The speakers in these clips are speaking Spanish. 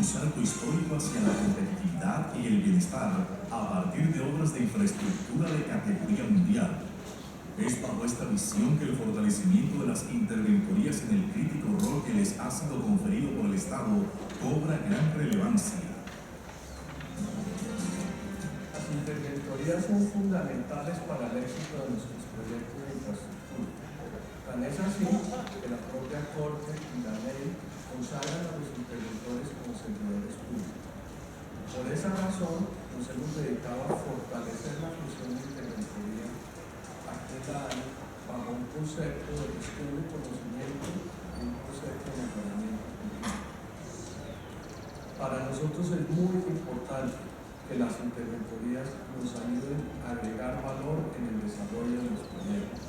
salto histórico hacia la competitividad y el bienestar a partir de obras de infraestructura de categoría mundial. Es bajo esta visión que el fortalecimiento de las interventorías en el crítico rol que les ha sido conferido por el Estado cobra gran relevancia. Las interventorías son fundamentales para el éxito de nuestros proyectos de infraestructura. Tan es así que la propia Corte y la ley consagran a los interventores como servidores públicos. Por esa razón, nos hemos dedicado a fortalecer la función de interventoría aquel año bajo un concepto de gestión de conocimiento y un concepto de mejoramiento continuo. Para nosotros es muy importante que las interventorías nos ayuden a agregar valor en el desarrollo de los proyectos.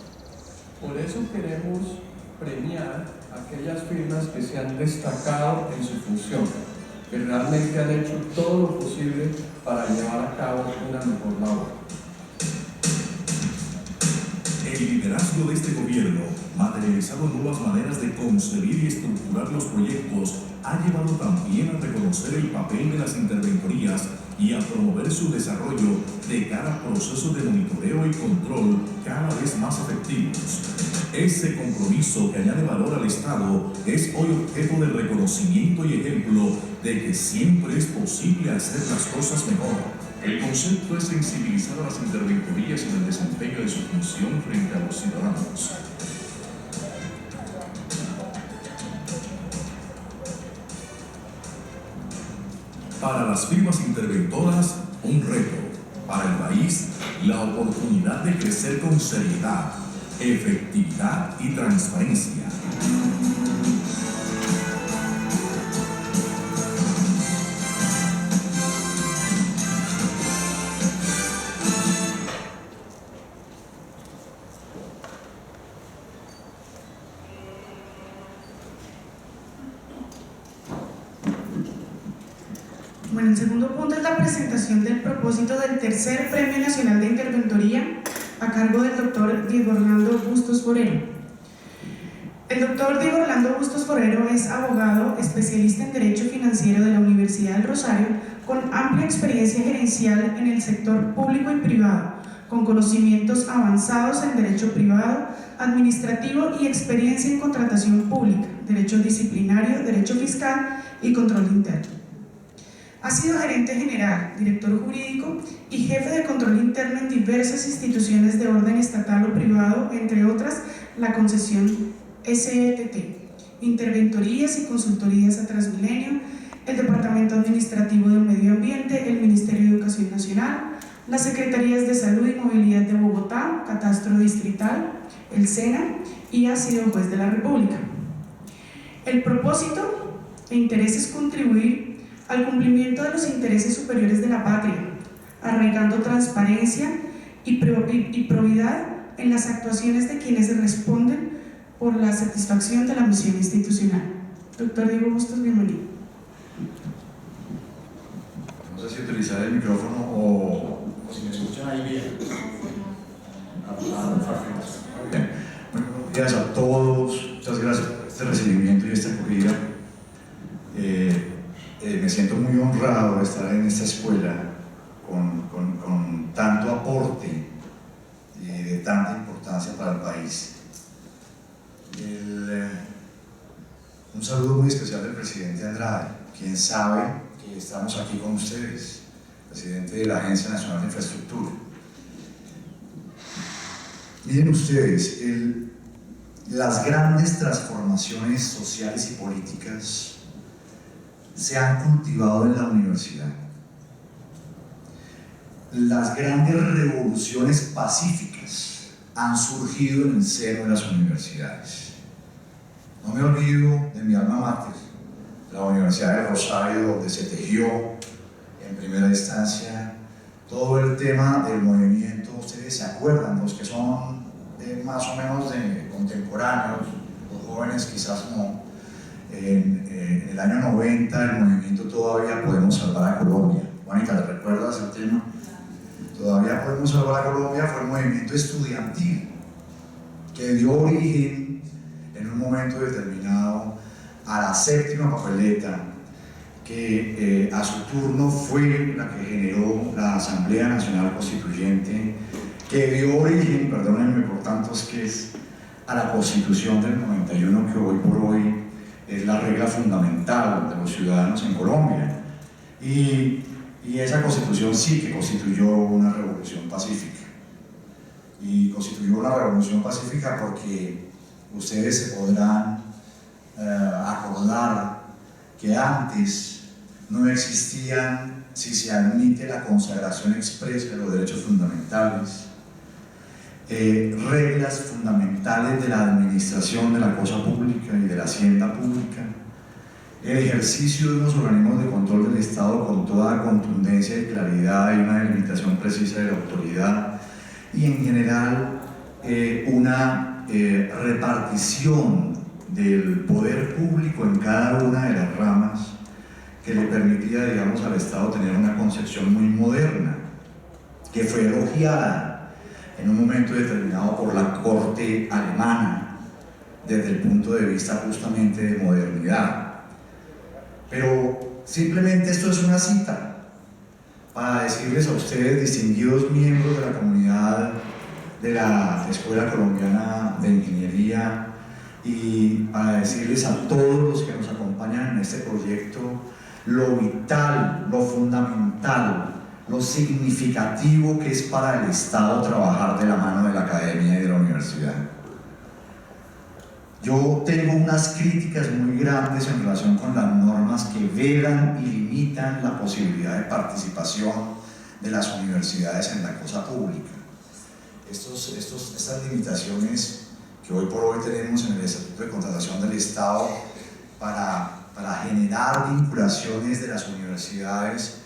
Por eso queremos premiar a aquellas firmas que se han destacado en su función, que realmente han hecho todo lo posible para llevar a cabo una mejor labor. El liderazgo de este gobierno, materializado en nuevas maneras de concebir y estructurar los proyectos, ha llevado también a reconocer el papel de las interventorías y a promover su desarrollo de cara a procesos de monitoreo y control cada vez más efectivos. Ese compromiso que añade valor al Estado es hoy objeto de reconocimiento y ejemplo de que siempre es posible hacer las cosas mejor. El concepto es sensibilizar a las interventorías en el desempeño de su función frente a los ciudadanos. Para las firmas interventoras, un reto. Para el país, la oportunidad de crecer con seriedad, efectividad y transparencia. Bueno, el segundo punto es la presentación del propósito del tercer Premio Nacional de Interventoría a cargo del doctor Diego Orlando Bustos Forero. El doctor Diego Orlando Bustos Forero es abogado, especialista en Derecho Financiero de la Universidad del Rosario, con amplia experiencia gerencial en el sector público y privado, con conocimientos avanzados en Derecho Privado, Administrativo y experiencia en contratación pública, Derecho Disciplinario, Derecho Fiscal y Control Interno. Ha sido gerente general, director jurídico y jefe de control interno en diversas instituciones de orden estatal o privado, entre otras la concesión SETT, Interventorías y Consultorías a Transmilenio, el Departamento Administrativo del Medio Ambiente, el Ministerio de Educación Nacional, las Secretarías de Salud y Movilidad de Bogotá, Catastro Distrital, el SENA, y ha sido juez de la República. El propósito e interés es contribuir al cumplimiento de los intereses superiores de la patria, arraigando transparencia y probidad en las actuaciones de quienes responden por la satisfacción de la misión institucional. Doctor Diego Bustos, bienvenido. No sé si utilizar el micrófono o si me escuchan ahí bien. Bien. Buenos días a todos, muchas gracias por este recibimiento y esta acogida. Me siento muy honrado de estar en esta escuela con tanto aporte y de tanta importancia para el país. Un saludo muy especial del presidente Andrade, quien sabe que estamos aquí con ustedes, presidente de la Agencia Nacional de Infraestructura. Miren ustedes, las grandes transformaciones sociales y políticas se han cultivado en la universidad. Las grandes revoluciones pacíficas han surgido en el seno de las universidades. No me olvido de mi alma mater, la Universidad de Rosario, donde se tejió en primera instancia todo el tema del movimiento. Ustedes se acuerdan, los que son más o menos de contemporáneos, los jóvenes quizás no. En el año 90 el movimiento Todavía Podemos Salvar a Colombia. Juanita, ¿te recuerdas el tema? Todavía Podemos Salvar a Colombia fue un movimiento estudiantil que dio origen en un momento determinado a la séptima papeleta, que a su turno fue la que generó la Asamblea Nacional Constituyente, que dio origen, perdónenme por tantos que es, a la Constitución del 91, que hoy por hoy es la regla fundamental de los ciudadanos en Colombia. Y esa Constitución sí que constituyó una revolución pacífica. Y constituyó una revolución pacífica porque ustedes se podrán acordar que antes no existían, si se admite la consagración expresa de los derechos fundamentales, reglas fundamentales de la administración de la cosa pública y de la hacienda pública, el ejercicio de unos organismos de control del Estado con toda contundencia y claridad y una delimitación precisa de la autoridad, y en general una repartición del poder público en cada una de las ramas que le permitía, digamos, al Estado tener una concepción muy moderna, que fue elogiada en un momento determinado por la corte alemana desde el punto de vista justamente de modernidad. Pero simplemente esto es una cita para decirles a ustedes, distinguidos miembros de la comunidad de la Escuela Colombiana de Ingeniería, y para decirles a todos los que nos acompañan en este proyecto lo vital, lo fundamental, lo significativo que es para el Estado trabajar de la mano de la academia y de la universidad. Yo tengo unas críticas muy grandes en relación con las normas que velan y limitan la posibilidad de participación de las universidades en la cosa pública. Estas limitaciones que hoy por hoy tenemos en el Estatuto de Contratación del Estado para generar vinculaciones de las universidades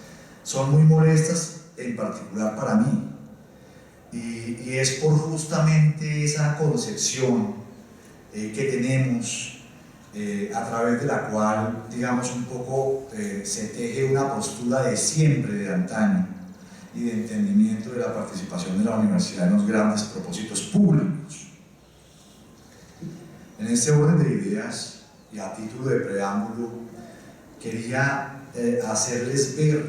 son muy molestas, en particular para mí. Y es por justamente esa concepción que tenemos, a través de la cual, digamos, un poco se teje una postura de siempre, de antaño, y de entendimiento de la participación de la universidad en los grandes propósitos públicos. En este orden de ideas, y a título de preámbulo, quería hacerles ver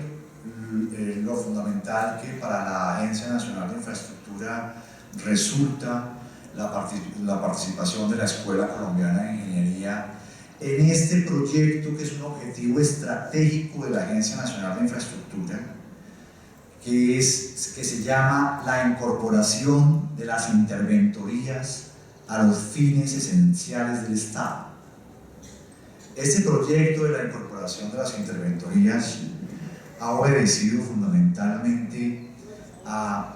lo fundamental que para la Agencia Nacional de Infraestructura resulta la participación de la Escuela Colombiana de Ingeniería en este proyecto, que es un objetivo estratégico de la Agencia Nacional de Infraestructura, que se llama la incorporación de las interventorías a los fines esenciales del Estado. Este proyecto de la incorporación de las interventorías ha obedecido fundamentalmente a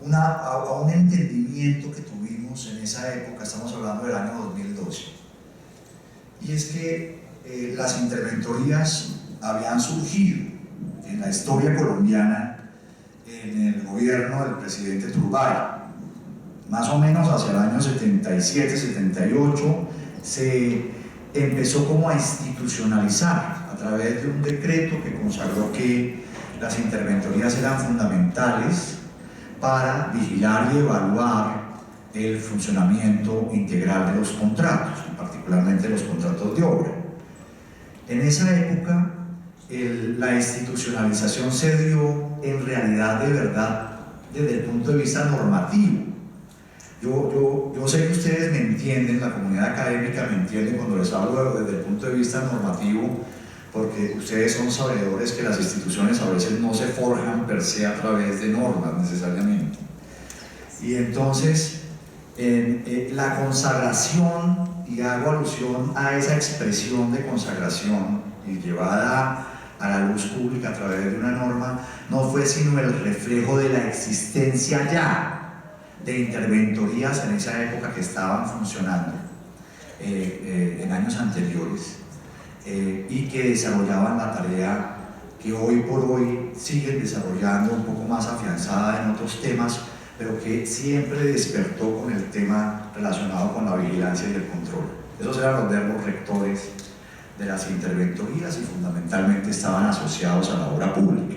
un entendimiento que tuvimos en esa época, estamos hablando del año 2012, y es que las interventorías habían surgido en la historia colombiana en el gobierno del presidente Turbay. Más o menos hacia el año 77-78 se empezó como a institucionalizar a través de un decreto que consagró que las interventorías eran fundamentales para vigilar y evaluar el funcionamiento integral de los contratos, particularmente los contratos de obra. En esa época, la institucionalización se dio en realidad de verdad desde el punto de vista normativo. Yo sé que ustedes me entienden, la comunidad académica me entiende cuando les hablo desde el punto de vista normativo, porque ustedes son sabedores que las instituciones a veces no se forjan per se a través de normas necesariamente. Y entonces, la consagración, y hago alusión a esa expresión de consagración y llevada a la luz pública a través de una norma, no fue sino el reflejo de la existencia ya de interventorías en esa época que estaban funcionando en años anteriores, y que desarrollaban la tarea que hoy por hoy siguen desarrollando un poco más afianzada en otros temas, pero que siempre despertó con el tema relacionado con la vigilancia y el control. Esos eran los verbos rectores de las interventorías y fundamentalmente estaban asociados a la obra pública.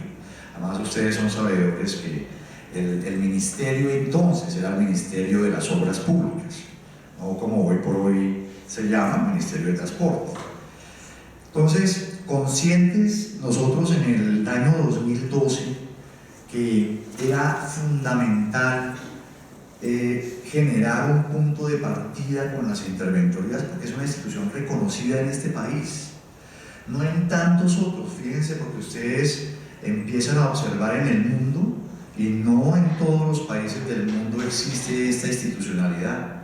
Además, ustedes son sabedores que el ministerio entonces era el Ministerio de las Obras Públicas, no como hoy por hoy se llama Ministerio de Transporte. Entonces, conscientes nosotros en el año 2012 que era fundamental generar un punto de partida con las interventorías, porque es una institución reconocida en este país, no en tantos otros. Fíjense, porque ustedes empiezan a observar en el mundo y no en todos los países del mundo existe esta institucionalidad.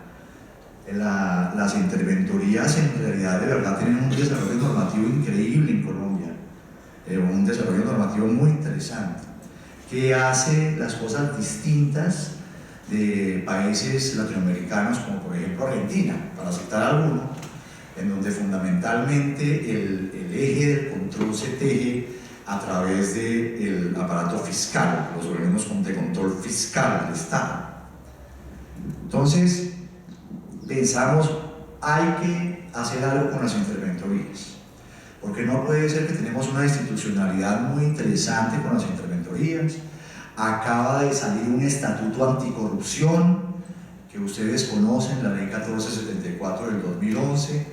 Las interventorías en realidad de verdad tienen un desarrollo normativo increíble en Colombia, un desarrollo normativo muy interesante, que hace las cosas distintas de países latinoamericanos como por ejemplo Argentina, para citar alguno, en donde fundamentalmente el eje del control se teje a través del aparato fiscal, los organismos de control fiscal del Estado. Entonces, pensamos, hay que hacer algo con las interventorías, porque no puede ser que tenemos una institucionalidad muy interesante con las interventorías. Acaba de salir un estatuto anticorrupción que ustedes conocen, la ley 1474 del 2011,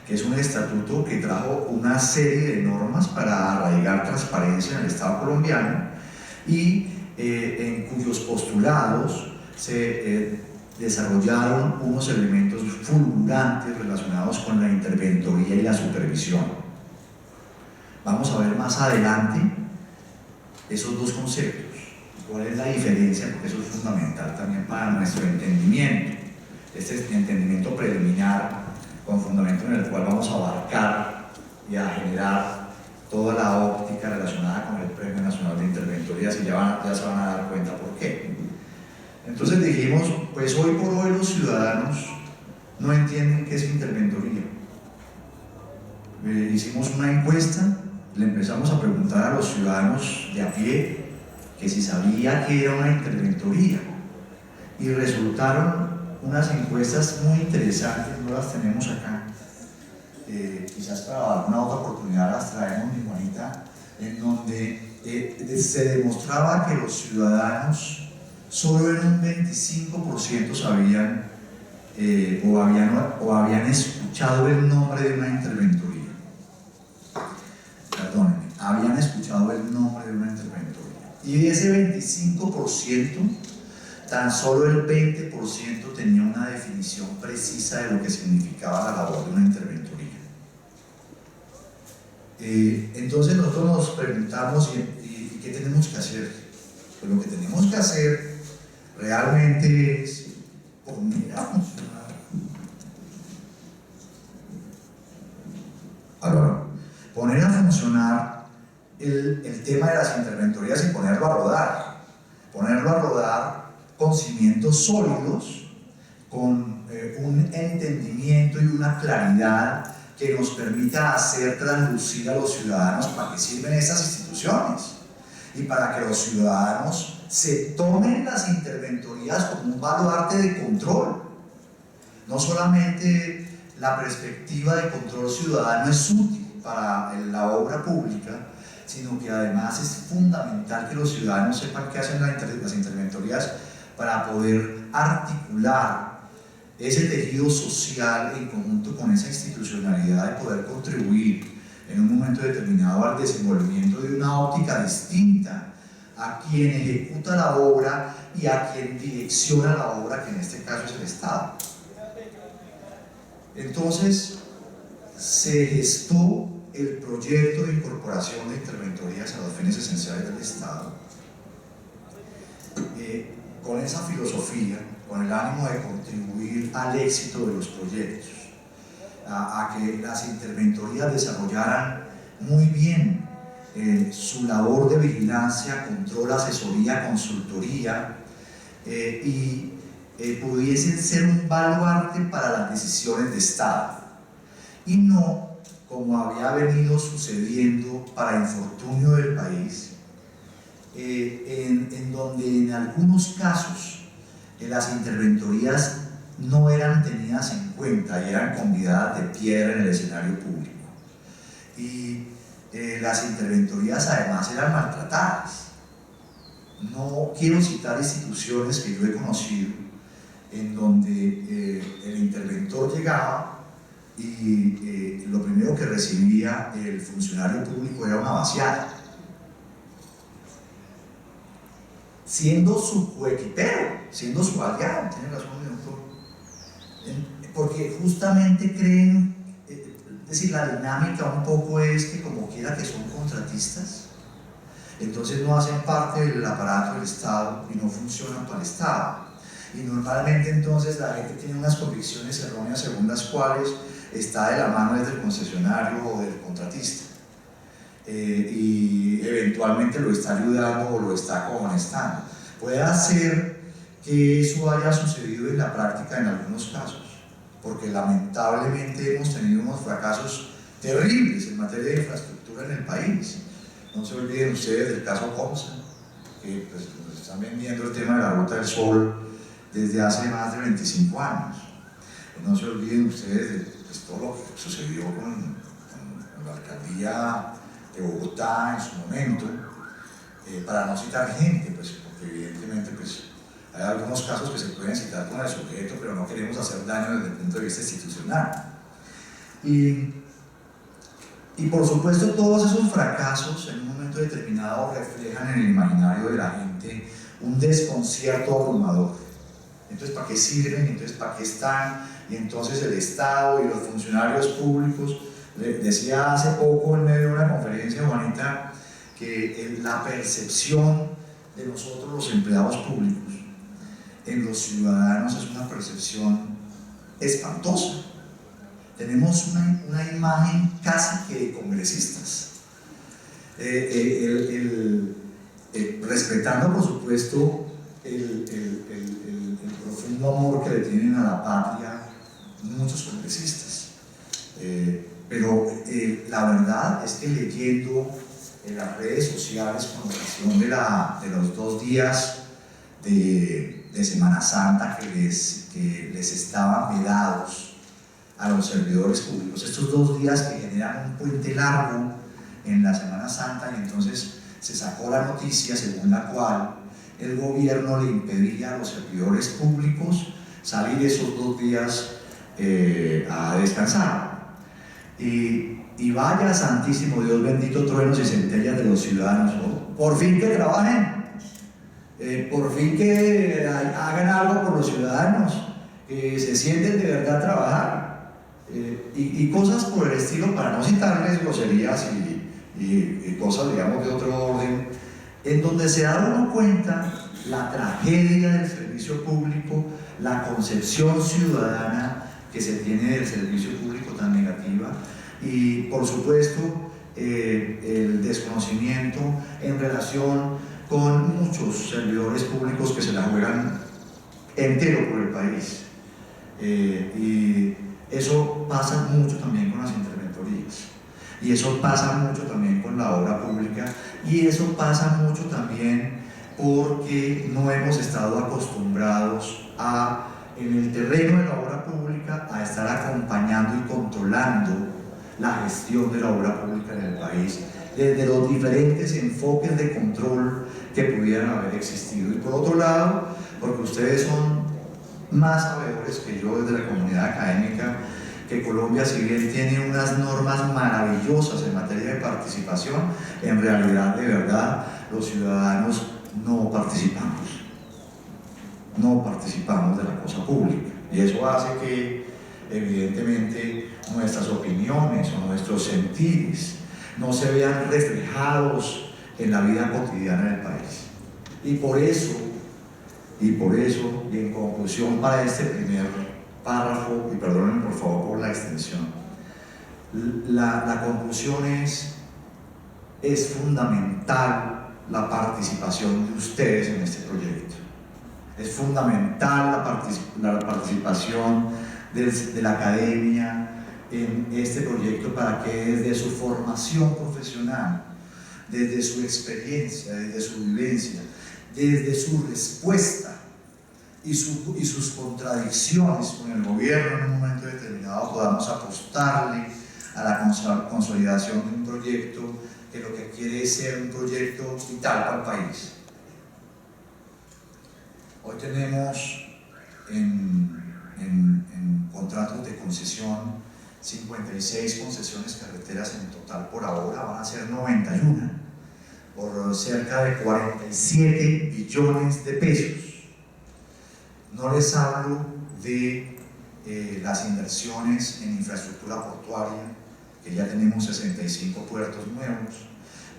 que es un estatuto que trajo una serie de normas para arraigar transparencia en el Estado colombiano y en cuyos postulados se desarrollaron unos elementos fulgurantes relacionados con la interventoría y la supervisión. Vamos a ver más adelante esos dos conceptos. ¿Cuál es la diferencia? Porque eso es fundamental también para nuestro entendimiento. Este es el entendimiento preliminar con fundamento en el cual vamos a abarcar y a generar toda la óptica relacionada con el Premio Nacional de Interventorías, y ya se van a dar cuenta por qué. Entonces dijimos, pues hoy por hoy los ciudadanos no entienden qué es interventoría. Hicimos una encuesta, le empezamos a preguntar a los ciudadanos de a pie que si sabía que era una interventoría, y resultaron unas encuestas muy interesantes, no las tenemos acá, quizás para alguna otra oportunidad las traemos, mi Juanita, en donde se demostraba que los ciudadanos solo en un 25% sabían o habían escuchado el nombre de una interventoría. Perdónenme, habían escuchado el nombre de una interventoría. Y de ese 25%, tan solo el 20% tenía una definición precisa de lo que significaba la labor de una interventoría. Entonces nosotros nos preguntamos, ¿y qué tenemos que hacer? Pues lo que tenemos que hacer realmente es poner a funcionar. Ahora, poner a funcionar el tema de las interventorías y ponerlo a rodar con cimientos sólidos, con un entendimiento y una claridad que nos permita hacer traslucir a los ciudadanos para qué sirven estas instituciones y para que los ciudadanos se tomen las interventorías como un baluarte de control. No solamente la perspectiva de control ciudadano es útil para la obra pública, sino que además es fundamental que los ciudadanos sepan qué hacen las interventorías para poder articular ese tejido social en conjunto con esa institucionalidad, de poder contribuir en un momento determinado al desenvolvimiento de una óptica distinta a quien ejecuta la obra y a quien direcciona la obra, que en este caso es el Estado. Entonces se gestó el proyecto de incorporación de interventorías a los fines esenciales del Estado, con esa filosofía, con el ánimo de contribuir al éxito de los proyectos, a que las interventorías desarrollaran muy bien su labor de vigilancia, control, asesoría, consultoría, y pudiesen ser un baluarte para las decisiones de Estado, y no como había venido sucediendo para infortunio del país, en donde en algunos casos las interventorías no eran tenidas en cuenta y eran convidadas de piedra en el escenario público. Y las interventorías además eran maltratadas. No quiero citar instituciones que yo he conocido en donde el interventor llegaba y lo primero que recibía el funcionario público era una vaciada, siendo su coequipero, siendo su aliado. Tiene razón el doctor, porque justamente creen, es decir, la dinámica un poco es que como quiera que son contratistas, entonces no hacen parte del aparato del Estado y no funcionan para el Estado. Y normalmente entonces la gente tiene unas convicciones erróneas según las cuales está de la mano desde el concesionario o del contratista, y eventualmente lo está ayudando o lo está cohonestando. Puede ser que eso haya sucedido en la práctica en algunos casos, porque lamentablemente hemos tenido unos fracasos terribles en materia de infraestructura en el país. No se olviden ustedes del caso Comsa, que pues, nos están vendiendo el tema de la Ruta del Sol desde hace más de 25 años. No se olviden ustedes de pues, todo lo que sucedió con la alcaldía de Bogotá en su momento, para no citar gente, pues, porque evidentemente pues, hay algunos casos que se pueden citar con el sujeto, pero no queremos hacer daño desde el punto de vista institucional. Y por supuesto todos esos fracasos en un momento determinado reflejan en el imaginario de la gente un desconcierto abrumador. Entonces, ¿para qué sirven? Entonces, ¿para qué están? Y entonces el Estado y los funcionarios públicos, decía hace poco en medio de una conferencia, Juanita, que la percepción de nosotros los empleados públicos en los ciudadanos es una percepción espantosa. Tenemos una imagen casi que de congresistas, respetando por supuesto el profundo amor que le tienen a la patria muchos congresistas, pero la verdad es que leyendo en las redes sociales con ocasión de los 2 días de Semana Santa que les estaban vedados a los servidores públicos, estos 2 días que generan un puente largo en la Semana Santa, y entonces se sacó la noticia según la cual el gobierno le impedía a los servidores públicos salir esos 2 días a descansar. Y vaya santísimo Dios bendito, truenos y centellas de los ciudadanos, ¿no? Por fin que trabajen, por fin que hagan algo por los ciudadanos, que se sienten de verdad a trabajar. Y cosas por el estilo, para no citarles groserías y cosas, digamos, de otro orden, en donde se da uno cuenta la tragedia del servicio público, la concepción ciudadana que se tiene del servicio público tan negativa, y por supuesto el desconocimiento en relación con muchos servidores públicos que se la juegan entero por el país. Y eso pasa mucho también con las interventorías, y eso pasa mucho también con la obra pública, y eso pasa mucho también porque no hemos estado acostumbrados en el terreno de la obra pública a estar acompañando y controlando la gestión de la obra pública en el país desde los diferentes enfoques de control que pudieran haber existido. Y por otro lado, porque ustedes son más sabedores que yo desde la comunidad académica, que Colombia, si bien tiene unas normas maravillosas en materia de participación, en realidad, de verdad, los ciudadanos no participamos de la cosa pública, y eso hace que evidentemente nuestras opiniones o nuestros sentires no se vean reflejados en la vida cotidiana del país. Y por eso, y en conclusión para este primer párrafo, y perdónenme por favor por la extensión, la conclusión es fundamental la participación de ustedes en este proyecto. Es fundamental la participación de la academia en este proyecto, para que desde su formación profesional, desde su experiencia, desde su vivencia, desde su respuesta y sus contradicciones con el gobierno en un momento determinado, podamos apostarle a la consolidación de un proyecto que lo que quiere es ser un proyecto vital para el país. Hoy tenemos en contratos de concesión 56 concesiones carreteras en total por ahora, van a ser 91, por cerca de 47 billones de pesos. No les hablo de las inversiones en infraestructura portuaria, que ya tenemos 65 puertos nuevos.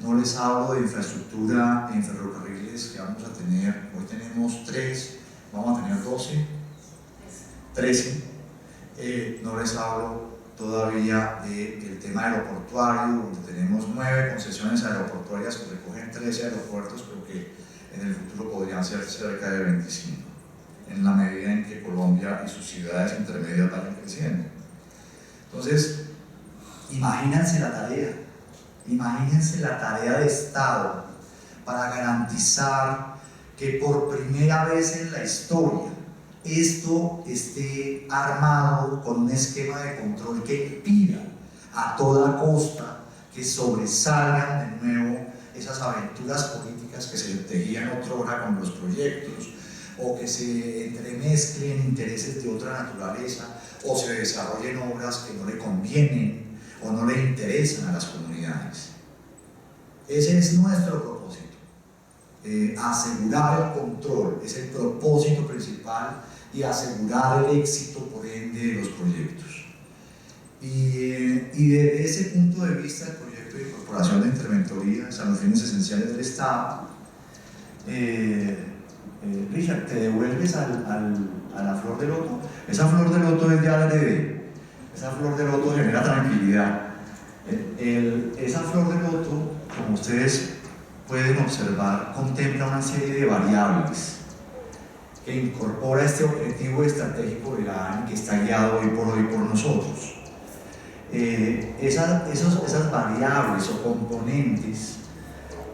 No les hablo de infraestructura en ferrocarriles, que vamos a tener, hoy tenemos 3, vamos a tener 13. No les hablo todavía del tema aeroportuario, donde tenemos 9 concesiones aeroportuarias que recogen 13 aeropuertos, pero que en el futuro podrían ser cerca de 25, en la medida en que Colombia y sus ciudades intermedias vayan creciendo. Entonces, imagínense la tarea de Estado para garantizar que por primera vez en la historia esto esté armado con un esquema de control que impida a toda costa que sobresalgan de nuevo esas aventuras políticas que se tejían otrora con los proyectos, o que se entremezclen intereses de otra naturaleza, o se desarrollen obras que no le convienen o no le interesan a las comunidades. Ese es nuestro propósito, asegurar el control, es el propósito principal, y asegurar el éxito por ende de los proyectos. Y desde ese punto de vista, el proyecto de incorporación de interventorías a los fines esenciales del Estado, Richard, te devuelves a la flor de loto. Esa flor de loto es de ADD, esa flor de loto genera tranquilidad. Esa flor de loto, como ustedes pueden observar, contempla una serie de variables que incorpora este objetivo estratégico de la ANI, que está guiado hoy por nosotros. Esas variables o componentes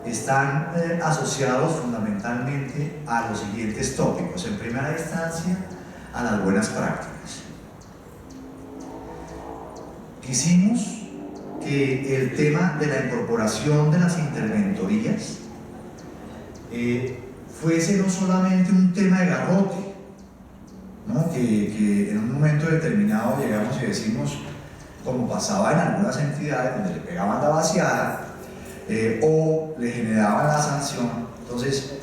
están asociados fundamentalmente a los siguientes tópicos. En primera instancia, a las buenas prácticas. Quisimos que el tema de la incorporación de las interventorías fuese no solamente un tema de garrote, ¿no? que en un momento determinado llegamos y decimos, como pasaba en algunas entidades donde le pegaban la vaciada o le generaban la sanción. Entonces,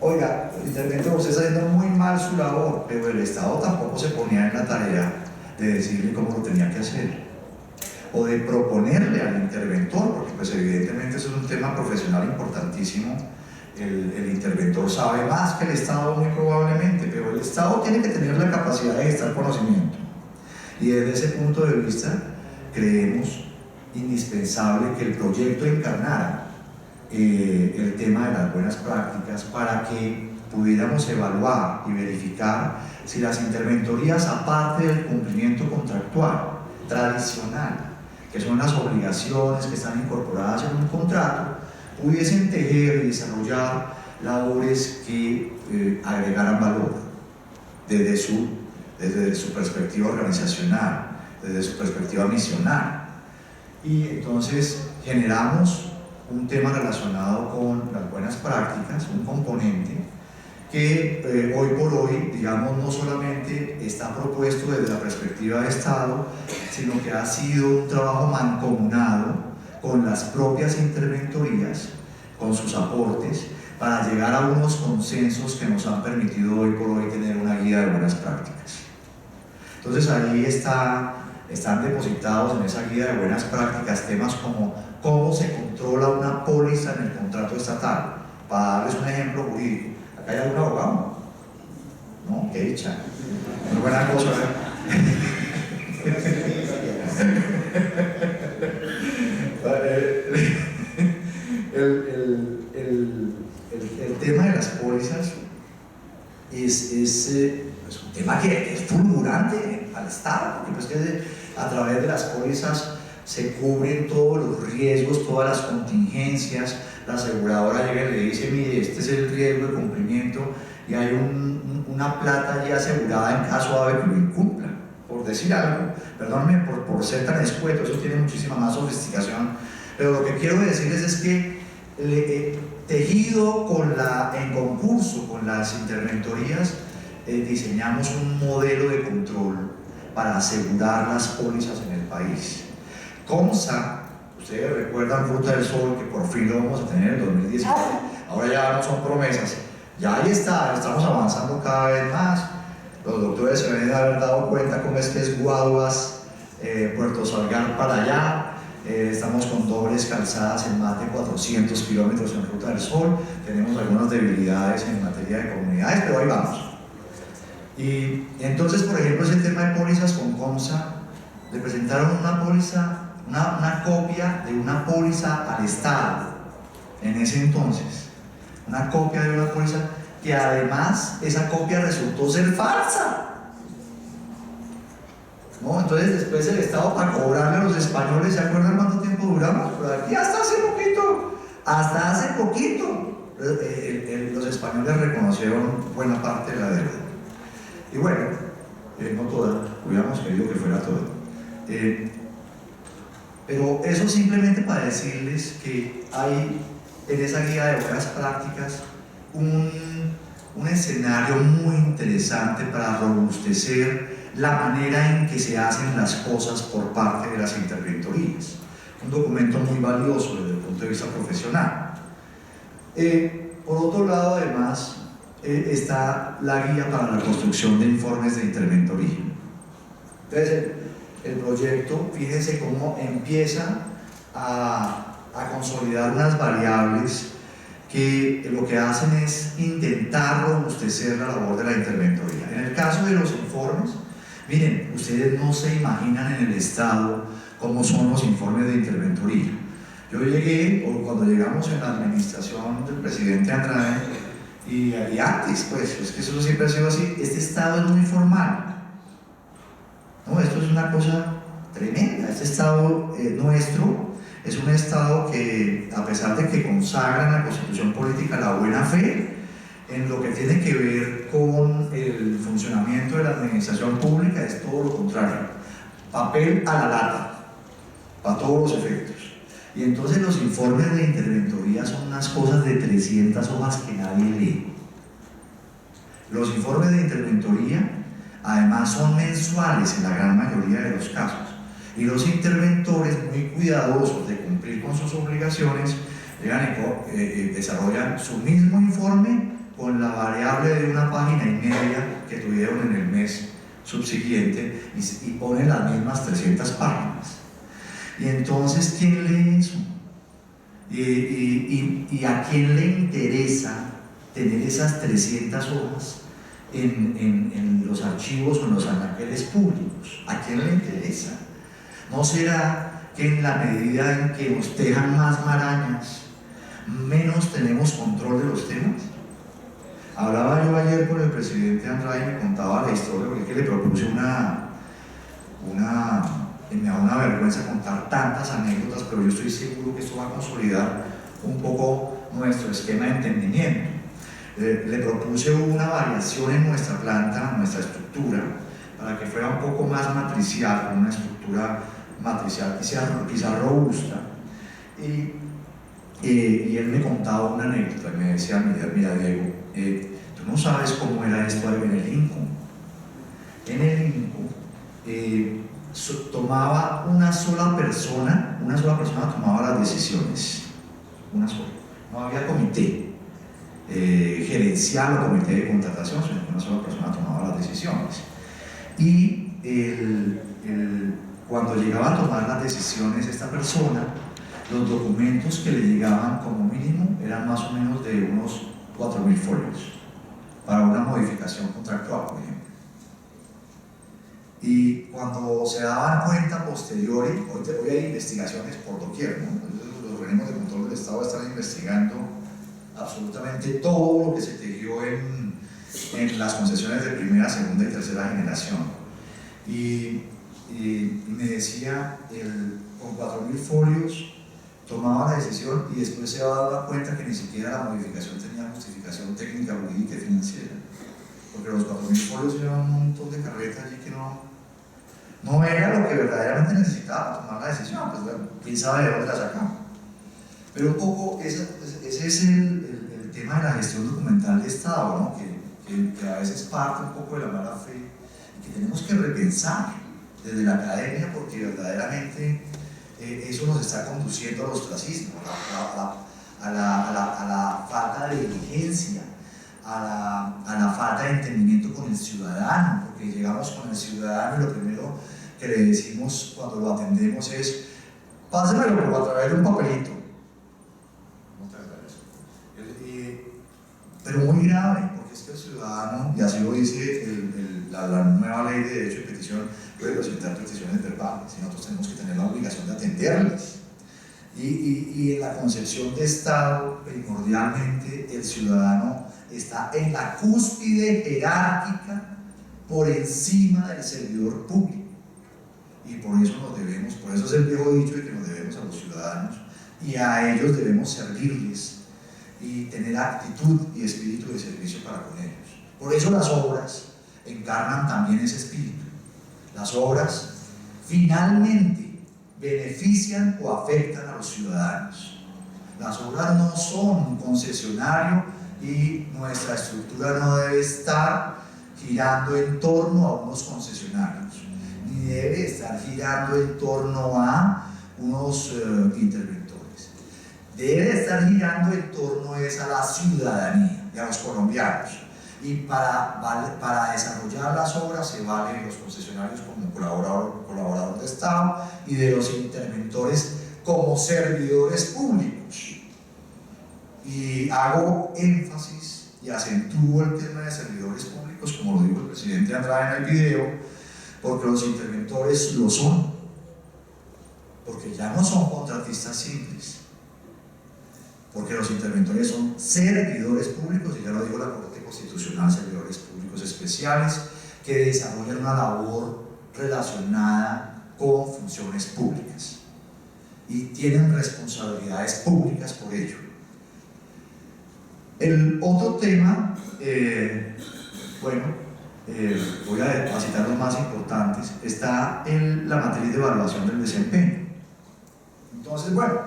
oiga, el interventor, usted está haciendo muy mal su labor, pero el Estado tampoco se ponía en la tarea de decirle cómo lo tenía que hacer, o de proponerle al interventor, porque pues evidentemente eso es un tema profesional importantísimo. El interventor sabe más que el Estado muy probablemente, pero el Estado tiene que tener la capacidad de gestar conocimiento. Y desde ese punto de vista creemos indispensable que el proyecto encarnara el tema de las buenas prácticas, para que pudiéramos evaluar y verificar si las interventorías, aparte del cumplimiento contractual tradicional, que son las obligaciones que están incorporadas en un contrato, pudiesen tejer y desarrollar labores que agregaran valor desde su perspectiva organizacional, desde su perspectiva misional. Y entonces generamos un tema relacionado con las buenas prácticas, un componente que hoy por hoy, digamos, no solamente está propuesto desde la perspectiva de Estado, sino que ha sido un trabajo mancomunado con las propias interventorías, con sus aportes, para llegar a unos consensos que nos han permitido hoy por hoy tener una guía de buenas prácticas. Entonces ahí están depositados en esa guía de buenas prácticas temas como cómo se controla una póliza en el contrato estatal. Para darles un ejemplo jurídico, ¿acá hay algún abogado? No, qué dicha. Muy buena cosa. El tema de las pólizas es un tema que es fulgurante al Estado, porque pues que a través de las pólizas se cubren todos los riesgos, todas las contingencias. La aseguradora llega y le dice, mire, este es el riesgo de cumplimiento, y hay una plata ya asegurada en caso de que lo incumpla, por decir algo. Perdónenme por ser tan escueto, eso tiene muchísima más sofisticación, pero lo que quiero decirles es que tejido en concurso con las interventorías, diseñamos un modelo de control para asegurar las pólizas en el país. CONSA, ustedes recuerdan Ruta del Sol, que por fin lo vamos a tener en el 2019, ahora ya no son promesas, ya ahí está, estamos avanzando cada vez más. Los doctores se deben haber dado cuenta cómo es que es Guaduas, Puerto Salgar para allá. Estamos con dobles calzadas en más de 400 kilómetros en Ruta del Sol. Tenemos algunas debilidades en materia de comunidades, pero ahí vamos. Y entonces, por ejemplo, ese tema de pólizas con CONSA, le presentaron una póliza, una copia de una póliza al Estado en ese entonces. Una copia de una póliza que además esa copia resultó ser falsa. ¿No? Entonces después el Estado, para cobrarle a los españoles, ¿se acuerdan cuánto tiempo duramos? Pero aquí hasta hace poquito, los españoles reconocieron buena parte de la deuda. Y bueno, no toda, hubiéramos querido que fuera toda. Pero eso simplemente para decirles que hay en esa guía de buenas prácticas un escenario muy interesante para robustecer la manera en que se hacen las cosas por parte de las interventorías. Un documento muy valioso desde el punto de vista profesional. Por otro lado, además, está la guía para la construcción de informes de interventoría. Entonces, el proyecto, fíjense cómo empieza a consolidar unas variables que lo que hacen es intentar robustecer la labor de la interventoría. En el caso de los informes, miren, ustedes no se imaginan en el Estado cómo son los informes de interventoría. Yo llegué, o cuando llegamos en la administración del presidente Andrade, y antes, pues, es que eso siempre ha sido así, este Estado es muy formal. No, esto es una cosa tremenda. Este Estado nuestro es un Estado que, a pesar de que consagra en la Constitución Política la buena fe, en lo que tiene que ver con el funcionamiento de la administración pública es todo lo contrario. Papel a la lata, para todos los efectos. Y entonces los informes de interventoría son unas cosas de 300 hojas que nadie lee. Los informes de interventoría además son mensuales en la gran mayoría de los casos. Y los interventores, muy cuidadosos de cumplir con sus obligaciones, desarrollan su mismo informe con la variable de una página y media que tuvieron en el mes subsiguiente y ponen las mismas 300 páginas. Y entonces, ¿quién lee eso? ¿Y a quién le interesa tener esas 300 hojas en los archivos o en los anaqueles públicos? ¿A quién le interesa? ¿No será que en la medida en que nos tejan más marañas, menos tenemos control de los temas? Hablaba yo ayer con el presidente Andrade y me contaba la historia, porque es que le propuse me da una vergüenza contar tantas anécdotas, pero yo estoy seguro que esto va a consolidar un poco nuestro esquema de entendimiento. Le propuse una variación en nuestra planta, nuestra estructura, para que fuera un poco más matricial, con una estructura matricial quizá robusta. Y él me contaba una anécdota y me decía: mira Diego, tú no sabes cómo era esto en el INCO. En el INCO tomaba una sola persona tomaba las decisiones, una sola. No había comité gerencial o comité de contratación, sino que una sola persona tomaba las decisiones. Y cuando llegaba a tomar las decisiones esta persona, los documentos que le llegaban como mínimo eran más o menos de unos 4.000 folios para una modificación contractual, por ejemplo. Y cuando se daban cuenta posteriori, hoy hay investigaciones por doquier, ¿no? Los organismos de control del Estado están investigando absolutamente todo lo que se tejió en las concesiones de primera, segunda y tercera generación. Y me decía, con 4.000 folios tomaba la decisión y después se daba cuenta que ni siquiera la modificación tenía justificación técnica, jurídica y financiera, porque los 4.000 folios eran un montón de carretas allí que no era lo que verdaderamente necesitaba tomar la decisión. Pues bueno, quién sabe de dónde la sacamos. Pero un poco ese es el tema de la gestión documental de Estado, ¿no? que a veces parte un poco de la mala fe y que tenemos que repensar. desde la academia, porque verdaderamente eso nos está conduciendo al ostracismo, a la falta de diligencia, a la falta de entendimiento con el ciudadano, porque llegamos con el ciudadano y lo primero que le decimos cuando lo atendemos es: pásemelo a través de un papelito. Muchas gracias. Pero muy grave, porque es que el ciudadano, y así lo dice la nueva ley de derecho de petición, puede presentar peticiones verbales, y nosotros tenemos que tener la obligación de atenderlas. Y en la concepción de Estado, primordialmente, el ciudadano está en la cúspide jerárquica por encima del servidor público. Y por eso nos debemos, por eso es el viejo dicho de que nos debemos a los ciudadanos y a ellos debemos servirles y tener actitud y espíritu de servicio para con ellos. Por eso las obras encarnan también ese espíritu. Las obras finalmente benefician o afectan a los ciudadanos. Las obras no son un concesionario y nuestra estructura no debe estar girando en torno a unos concesionarios, ni debe estar girando en torno a unos interventores. Debe estar girando en torno a la ciudadanía y a los colombianos. Y para desarrollar las obras se valen los concesionarios como colaborador de Estado y de los interventores como servidores públicos. Y hago énfasis y acentúo el tema de servidores públicos, como lo dijo el presidente Andrade en el video, porque los interventores lo son, porque ya no son contratistas simples, porque los interventores son servidores públicos, y ya lo dijo la Corte Constitucional, servidores públicos especiales que desarrollan una labor relacionada con funciones públicas y tienen responsabilidades públicas por ello. El otro tema, voy a citar los más importantes, está en la matriz de evaluación del desempeño. Entonces, bueno,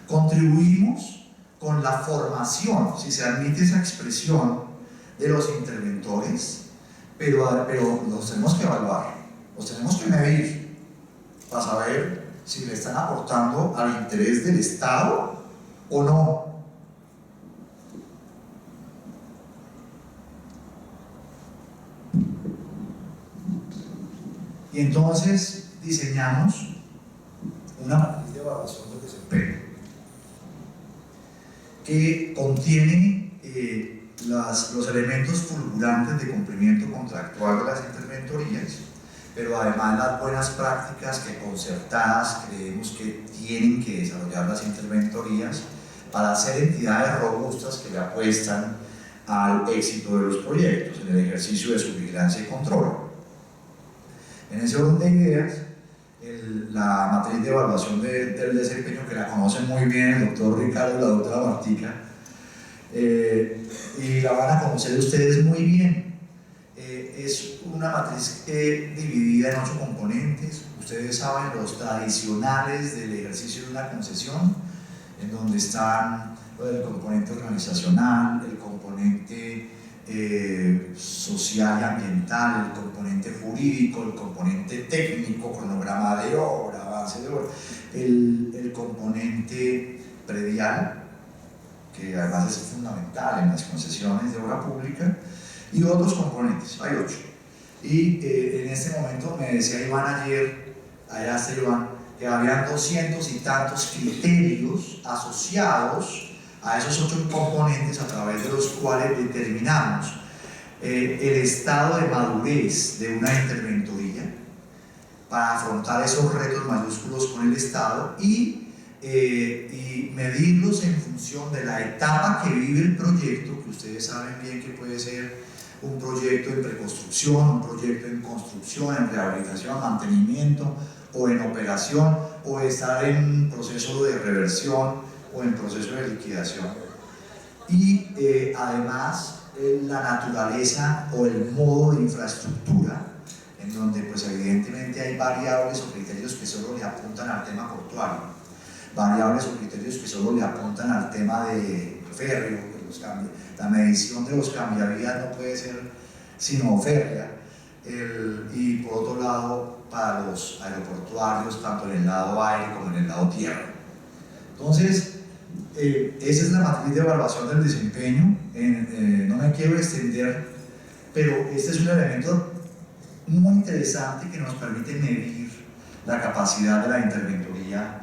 contribuimos con la formación, si se admite esa expresión, de los interventores, pero los tenemos que evaluar, los tenemos que medir para saber si le están aportando al interés del Estado o no. Y entonces diseñamos una matriz de evaluación del desempeño que contiene los elementos fulgurantes de cumplimiento contractual de las interventorías, pero además las buenas prácticas que concertadas creemos que tienen que desarrollar las interventorías para ser entidades robustas que le apuestan al éxito de los proyectos en el ejercicio de su vigilancia y control. En ese orden de ideas, la matriz de evaluación del desempeño, que la conocen muy bien el doctor Ricardo y la doctora Martica, y la van a conocer ustedes muy bien. Es una matriz dividida en 8 componentes. Ustedes saben los tradicionales del ejercicio de una concesión, en donde están el componente organizacional, el componente social y ambiental, el componente jurídico, el componente técnico, cronograma de obra, avance de obra, el componente predial, que además es fundamental en las concesiones de obra pública, y otros componentes, hay 8. Y en este momento me decía Iván ayer, allá está Iván, que habían 200 y tantos criterios asociados a esos 8 componentes a través de los cuales determinamos el estado de madurez de una interventoría para afrontar esos retos mayúsculos con el Estado y medirlos en función de la etapa que vive el proyecto, que ustedes saben bien que puede ser un proyecto en preconstrucción, un proyecto en construcción, en rehabilitación, mantenimiento o en operación, o estar en proceso de reversión o en proceso de liquidación. Y además la naturaleza o el modo de infraestructura, en donde pues evidentemente hay variables o criterios que solo le apuntan al tema portuario, variables o criterios que solo le apuntan al tema de férreo, la medición de los cambiavías no puede ser sino férrea, y por otro lado para los aeroportuarios, tanto en el lado aire como en el lado tierra. Entonces, esa es la matriz de evaluación del desempeño. No me quiero extender, pero este es un elemento muy interesante que nos permite medir la capacidad de la interventoría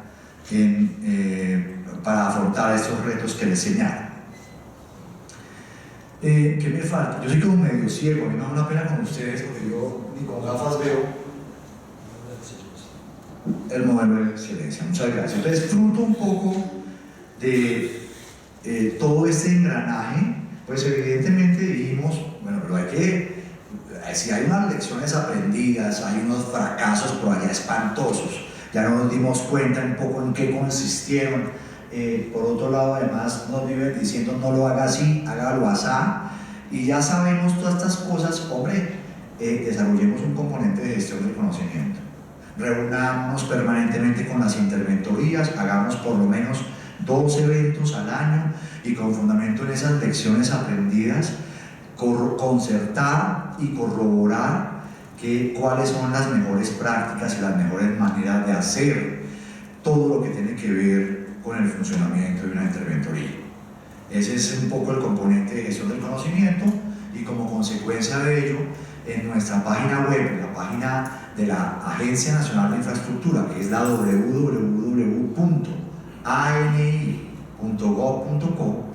para afrontar estos retos que les señalo. ¿Qué me falta? Yo soy como medio ciego, a mí me da una pena con ustedes porque yo ni con gafas veo el modelo de excelencia. Muchas gracias. Entonces, fruto un poco de todo este engranaje, pues evidentemente dijimos, bueno, pero si hay unas lecciones aprendidas, hay unos fracasos por allá espantosos, ya nos dimos cuenta un poco en qué consistieron. Por otro lado, además, nos viven diciendo no lo haga así, hágalo asá, y ya sabemos todas estas cosas. Hombre, desarrollemos un componente de gestión del conocimiento, reunámonos permanentemente con las interventorías, hagamos por lo menos 2 eventos al año y con fundamento en esas lecciones aprendidas, concertar y corroborar cuáles son las mejores prácticas y las mejores maneras de hacer todo lo que tiene que ver con el funcionamiento de una interventoría. Ese es un poco el componente de gestión del conocimiento, y como consecuencia de ello, en nuestra página web, en la página de la Agencia Nacional de Infraestructura, que es la www.ani.gov.co,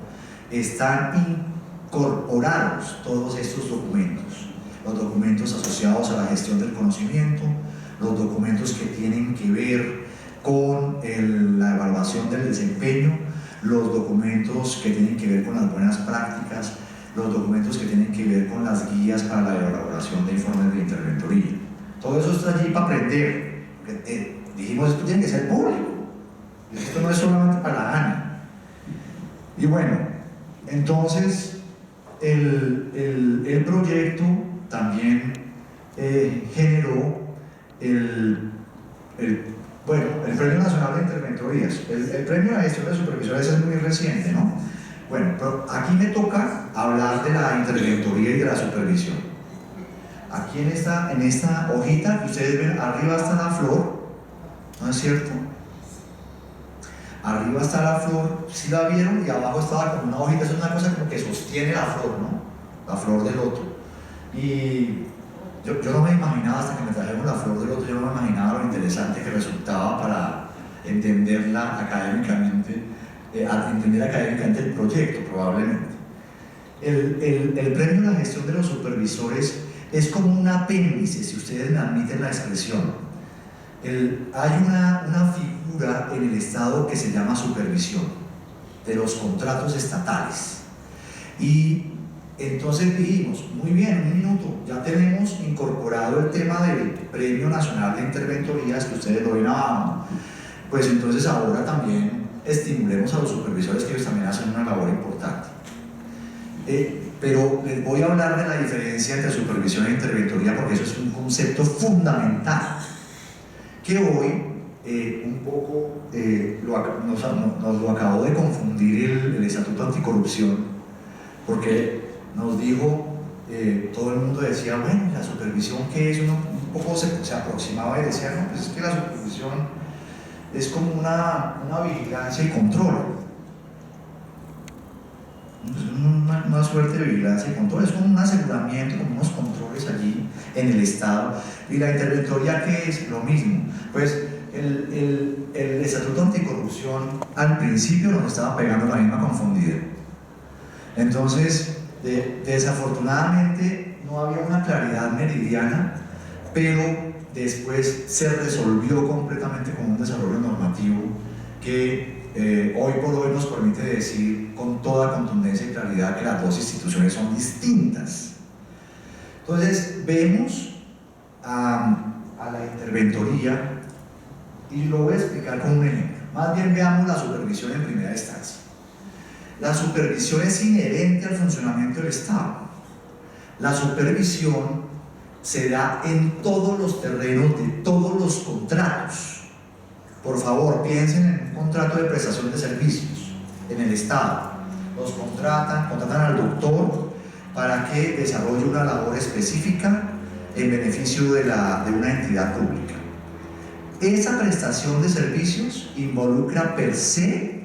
están incorporados todos estos documentos, los documentos asociados a la gestión del conocimiento, los documentos que tienen que ver con la evaluación del desempeño, los documentos que tienen que ver con las buenas prácticas, los documentos que tienen que ver con las guías para la elaboración de informes de interventoría. Todo eso está allí para aprender. Dijimos, esto tiene que ser público, esto no es solamente para la ANI. Y bueno, entonces el proyecto también generó el Premio Nacional de Interventorías. El Premio a Gestión de Supervisores es muy reciente, ¿no? Bueno, pero aquí me toca hablar de la interventoría y de la supervisión. Aquí en esta hojita que ustedes ven, arriba está la flor, ¿no es cierto? Arriba está la flor, ¿sí la vieron? Y abajo estaba como una hojita, es una cosa como que sostiene la flor, ¿no? La flor del loto. Y yo no me imaginaba, hasta que me trajeron la flor del loto, yo no me imaginaba lo interesante que resultaba para entenderla académicamente, entender académicamente el proyecto, probablemente. El premio a la gestión de los supervisores es como un apéndice, si ustedes me admiten la expresión. Hay una figura en el Estado que se llama supervisión de los contratos estatales, y entonces dijimos, muy bien, un minuto, ya tenemos incorporado el tema del Premio Nacional de Interventorías que ustedes lo ven abajo, pues entonces ahora también estimulemos a los supervisores, que ellos también hacen una labor importante. Pero les voy a hablar de la diferencia entre supervisión e interventoría, porque eso es un concepto fundamental que hoy un poco nos lo acabó de confundir el Estatuto Anticorrupción, porque nos dijo, todo el mundo decía, bueno, la supervisión, ¿qué es? Uno un poco se aproximaba y decía, no, pues es que la supervisión es como una vigilancia y control. Es una suerte de vigilancia y control, es como un aseguramiento, como unos controles allí en el Estado. Y la interventoría, ¿qué es? Lo mismo. Pues el Estatuto Anticorrupción al principio nos estaba pegando la misma confundida. Entonces, desafortunadamente no había una claridad meridiana, pero después se resolvió completamente con un desarrollo normativo que hoy por hoy nos permite decir con toda contundencia y claridad que las dos instituciones son distintas. Entonces vemos a la interventoría, y lo voy a explicar con un ejemplo. Más bien veamos la supervisión en primera instancia. La supervisión es inherente al funcionamiento del Estado. La supervisión se da en todos los terrenos de todos los contratos. Por favor, piensen en un contrato de prestación de servicios en el Estado. Los contratan al doctor para que desarrolle una labor específica en beneficio de una entidad pública. Esa prestación de servicios involucra per se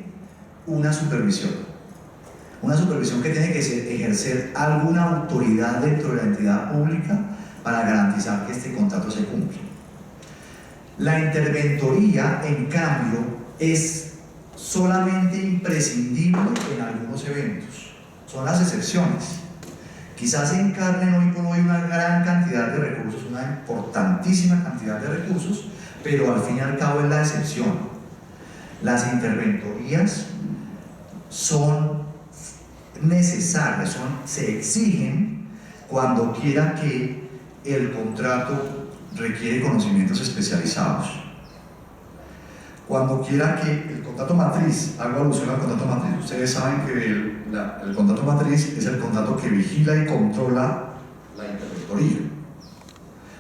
una supervisión que tiene que ejercer alguna autoridad dentro de la entidad pública para garantizar que este contrato se cumple. La interventoría, en cambio, es solamente imprescindible en algunos eventos. Son las excepciones. Quizás se encarnen hoy por hoy una gran cantidad de recursos, una importantísima cantidad de recursos, pero al fin y al cabo es la excepción. Las interventorías son necesarias, se exigen cuando quiera que el contrato requiere conocimientos especializados. Cuando quiera que el contrato matriz, hago alusión al contrato matriz, ustedes saben que el contrato matriz es el contrato que vigila y controla la interventoría.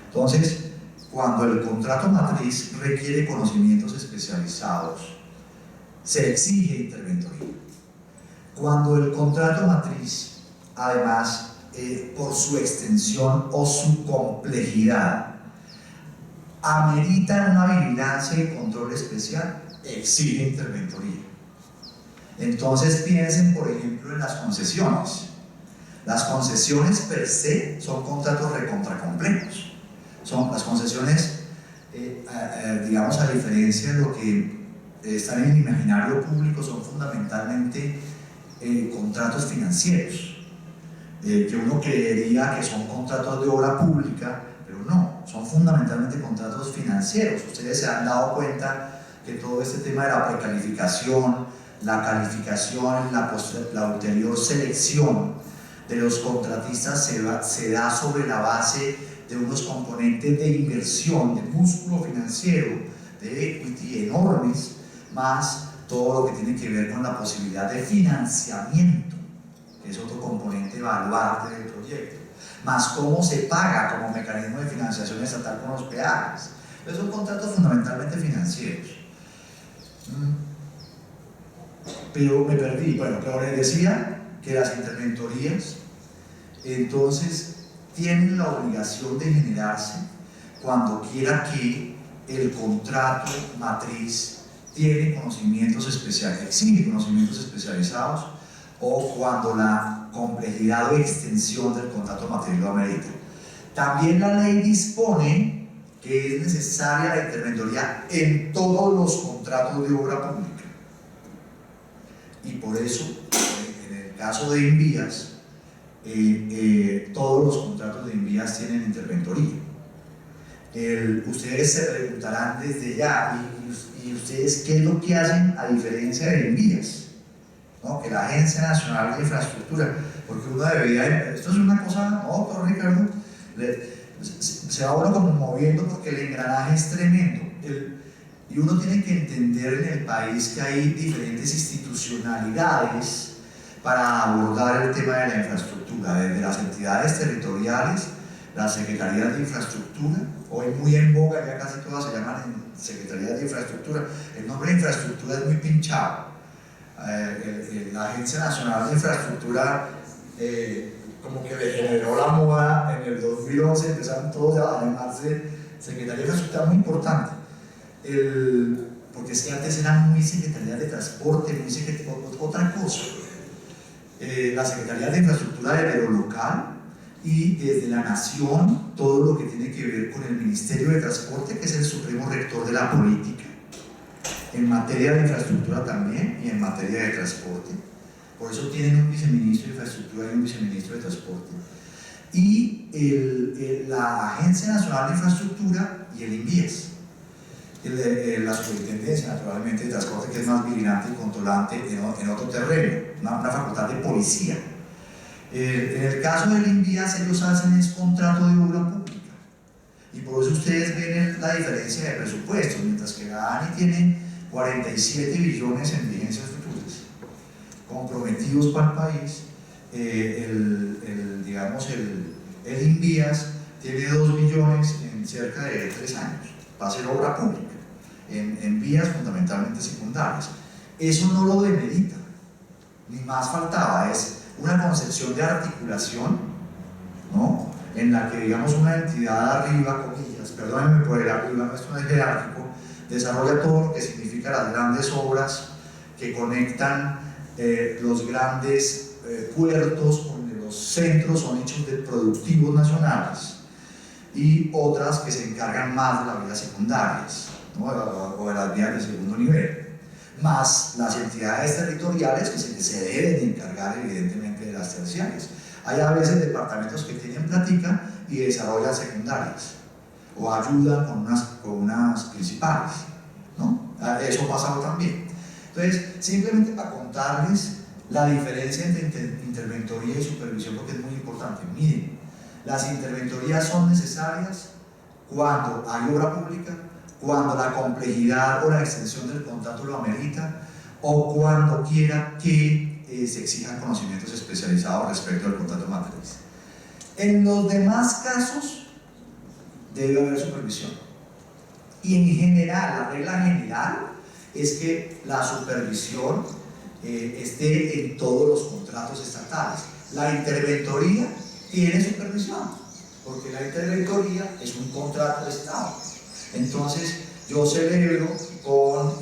Entonces, cuando el contrato matriz requiere conocimientos especializados, se exige interventoría. Cuando el contrato matriz, además, por su extensión o su complejidad, amerita una vigilancia y control especial, exige interventoría. Entonces piensen, por ejemplo, en las concesiones. Las concesiones per se son contratos recontracomplejos. Las concesiones, digamos, a diferencia de lo que está en el imaginario público, son fundamentalmente contratos financieros, que uno creería que son contratos de obra pública, pero no, son fundamentalmente contratos financieros. Ustedes se han dado cuenta que todo este tema de la precalificación, la calificación, la ulterior selección de los contratistas se da sobre la base de unos componentes de inversión, de músculo financiero, de equity enormes, más todo lo que tiene que ver con la posibilidad de financiamiento, que es otro componente baluarte del proyecto, más cómo se paga como mecanismo de financiación estatal con los peajes. Entonces son contratos fundamentalmente financieros. Pero me perdí. Bueno, pero les decía que las interventorías entonces tienen la obligación de generarse cuando quiera que el contrato matriz tiene conocimientos especiales, exige conocimientos especializados, o cuando la complejidad o extensión del contrato matriz lo amerita. También la ley dispone que es necesaria la interventoría en todos los contratos de obra pública. Y por eso, en el caso de Invías, todos los contratos de Invías tienen interventoría. Ustedes se preguntarán desde ya, ¿y ustedes qué es lo que hacen a diferencia de Invías? ¿No? Que la Agencia Nacional de Infraestructura, porque uno debería, esto es una cosa, no, doctor Ricardo, se va uno como moviendo porque el engranaje es tremendo. Y uno tiene que entender en el país que hay diferentes institucionalidades para abordar el tema de la infraestructura, desde las entidades territoriales, las secretarías de infraestructura, hoy muy en boga, ya casi todas se llaman secretarías de infraestructura. El nombre de infraestructura es muy pinchado. La Agencia Nacional de Infraestructura como que degeneró la moda en el 2011, empezaron todos a llamarse Secretaría de Infraestructura, muy importante. Porque es que antes eran muy secretarías de transporte, otra cosa. La Secretaría de Infraestructura de lo local, y desde la nación todo lo que tiene que ver con el Ministerio de Transporte, que es el supremo rector de la política en materia de infraestructura también y en materia de transporte. Por eso tienen un viceministro de infraestructura y un viceministro de transporte, y la Agencia Nacional de Infraestructura y el INVIES, la Superintendencia naturalmente de Transporte, que es más vigilante y controlante en otro terreno, una facultad de policía. En el caso del INVIAS, ellos hacen contrato de obra pública, y por eso ustedes ven la diferencia de presupuestos. Mientras que la ANI tiene 47 billones en vigencias futuras comprometidos para el país, el INVIAS tiene 2 billones en cerca de 3 años para hacer obra pública en vías fundamentalmente secundarias. Eso no lo demerita, ni más faltaba. Es una concepción de articulación, ¿no? en la que, digamos, una entidad arriba, comillas, perdónenme por el arriba, esto no es jerárquico, desarrolla todo lo que significa las grandes obras que conectan los grandes puertos con los centros o nichos productivos nacionales, y otras que se encargan más de las vías secundarias, ¿no? o de las vías de segundo nivel, más las entidades territoriales que se deben encargar evidentemente de las terciarias. Hay a veces departamentos que tienen plática y desarrollan secundarias o ayudan con unas principales, ¿no? Eso ha pasado también. Entonces, simplemente para contarles la diferencia entre interventoría y supervisión, porque es muy importante. Miren, las interventorías son necesarias cuando hay obra pública, cuando la complejidad o la extensión del contrato lo amerita, o cuando quiera que se exijan conocimientos especializados respecto al contrato matriz. En los demás casos debe haber supervisión. Y en general, la regla general es que la supervisión esté en todos los contratos estatales. La interventoría tiene supervisión, porque la interventoría es un contrato de Estado. Entonces, yo celebro con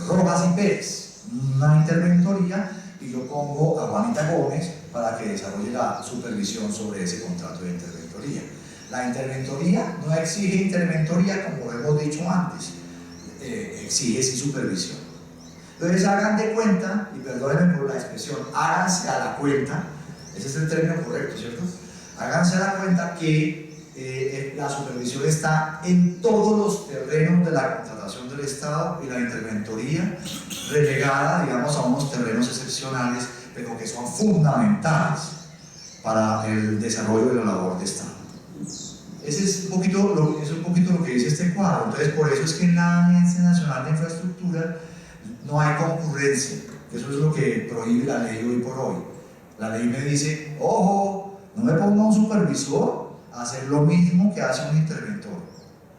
Rojas y Pérez una interventoría y yo pongo a Juanita Gómez para que desarrolle la supervisión sobre ese contrato de interventoría. La interventoría no exige interventoría como lo hemos dicho antes, exige sí supervisión. Entonces hagan de cuenta, y perdónenme por la expresión, háganse a la cuenta, ese es el término correcto, ¿cierto? Háganse a la cuenta que la supervisión está en todos los terrenos de la contratación del Estado y la interventoría relegada, digamos, a unos terrenos excepcionales, pero que son fundamentales para el desarrollo de la labor de Estado. Ese es un poquito lo que dice este cuadro. Entonces, por eso es que en la Agencia Nacional de Infraestructura no hay concurrencia, eso es lo que prohíbe la ley hoy por hoy. La ley me dice, ojo, no me ponga un supervisor a hacer lo mismo que hace un interventor.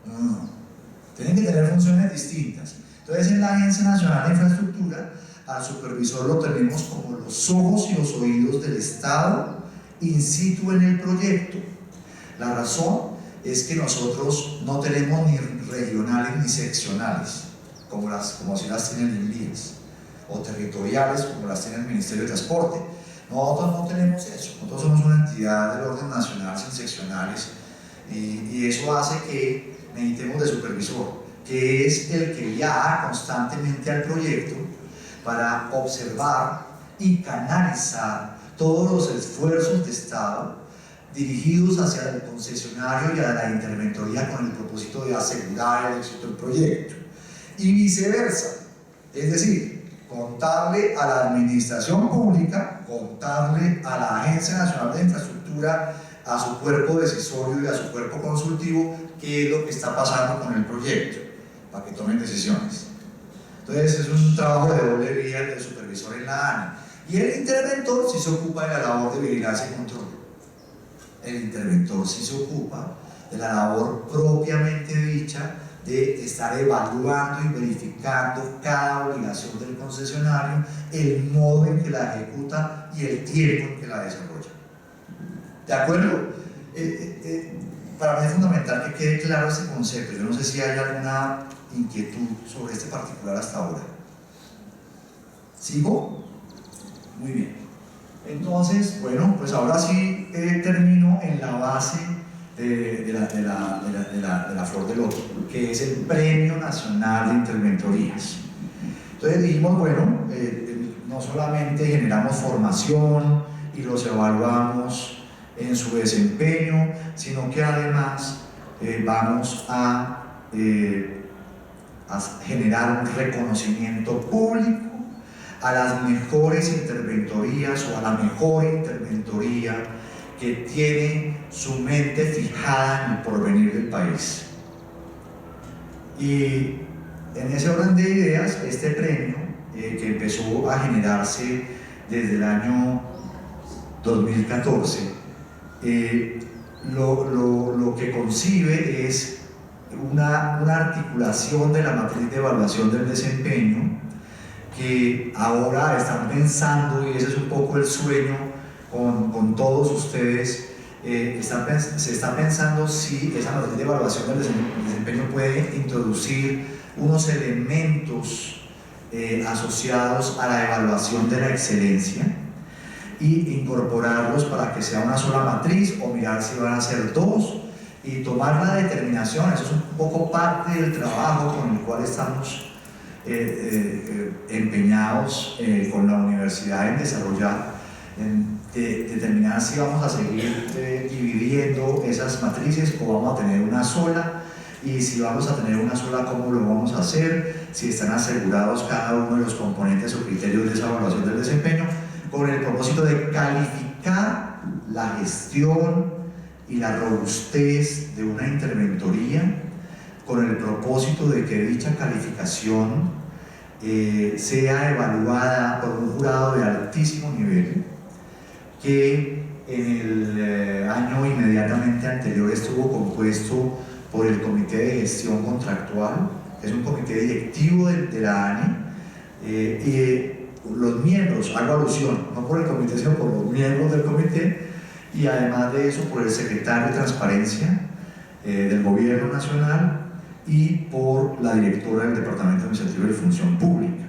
No, tienen que tener funciones distintas. Entonces, en la Agencia Nacional de Infraestructura, al supervisor lo tenemos como los ojos y los oídos del Estado in situ en el proyecto. La razón es que nosotros no tenemos ni regionales ni seccionales, como si las tienen en vías, o territoriales, como las tiene el Ministerio de Transporte. Nosotros no tenemos eso, nosotros somos una entidad del orden nacional sin seccionales, y eso hace que necesitemos de supervisor, que es el que viaja constantemente al proyecto para observar y canalizar todos los esfuerzos de Estado dirigidos hacia el concesionario y a la interventoría con el propósito de asegurar el éxito del proyecto, y viceversa, es decir, contarle a la administración pública, contarle a la Agencia Nacional de Infraestructura, a su cuerpo decisorio y a su cuerpo consultivo qué es lo que está pasando con el proyecto, para que tomen decisiones. Entonces es un trabajo de doble vía del supervisor en la ANI, y el interventor sí se ocupa de la labor de vigilancia y control. El interventor sí se ocupa de la labor propiamente dicha de estar evaluando y verificando cada obligación del concesionario, el modo en que la ejecuta y el tiempo en que la desarrolla. ¿De acuerdo? Para mí es fundamental que quede claro este concepto. Yo no sé si hay alguna inquietud sobre este particular hasta ahora. ¿Sigo? Muy bien. Entonces, bueno, pues ahora sí termino en la base de la flor de loto, que es el Premio Nacional de Interventorías. Entonces dijimos, bueno, no solamente generamos formación y los evaluamos en su desempeño, sino que además vamos a generar un reconocimiento público a las mejores interventorías o a la mejor interventoría que tiene su mente fijada en el porvenir del país. Y en ese orden de ideas, este premio, que empezó a generarse desde el año 2014, lo que concibe es una articulación de la matriz de evaluación del desempeño, que ahora están pensando, y ese es un poco el sueño con todos ustedes, se está pensando si esa matriz de evaluación del desempeño puede introducir unos elementos asociados a la evaluación de la excelencia y incorporarlos para que sea una sola matriz, o mirar si van a ser dos y tomar la determinación. Eso es un poco parte del trabajo con el cual estamos empeñados con la universidad en desarrollar, determinar si vamos a seguir dividiendo esas matrices o vamos a tener una sola, y si vamos a tener una sola, cómo lo vamos a hacer, si están asegurados cada uno de los componentes o criterios de esa evaluación del desempeño, con el propósito de calificar la gestión y la robustez de una interventoría, con el propósito de que dicha calificación sea evaluada por un jurado de altísimo nivel, que en el año inmediatamente anterior estuvo compuesto por el Comité de Gestión Contractual, que es un comité directivo de la ANI, y los miembros, hago alusión, no por el comité, sino por los miembros del comité, y además de eso por el secretario de Transparencia del Gobierno Nacional y por la directora del Departamento Administrativo de Función Pública.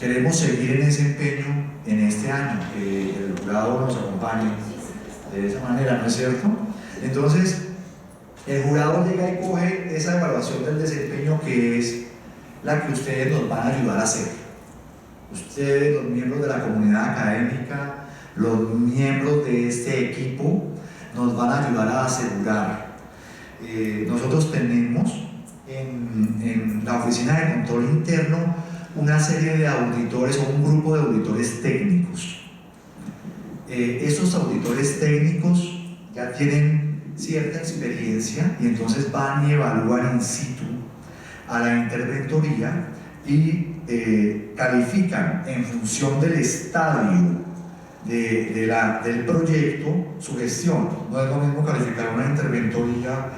Queremos seguir en ese empeño en este año, que el jurado nos acompañe de esa manera, ¿no es cierto? Entonces, el jurado llega y coge esa evaluación del desempeño, que es la que ustedes nos van a ayudar a hacer. Ustedes, los miembros de la comunidad académica, los miembros de este equipo, nos van a ayudar a asegurar. Nosotros tenemos en la Oficina de Control Interno una serie de auditores, o un grupo de auditores técnicos. Esos auditores técnicos ya tienen cierta experiencia y entonces van y evalúan in situ a la interventoría y califican en función del estadio del proyecto su gestión. No es lo mismo calificar una interventoría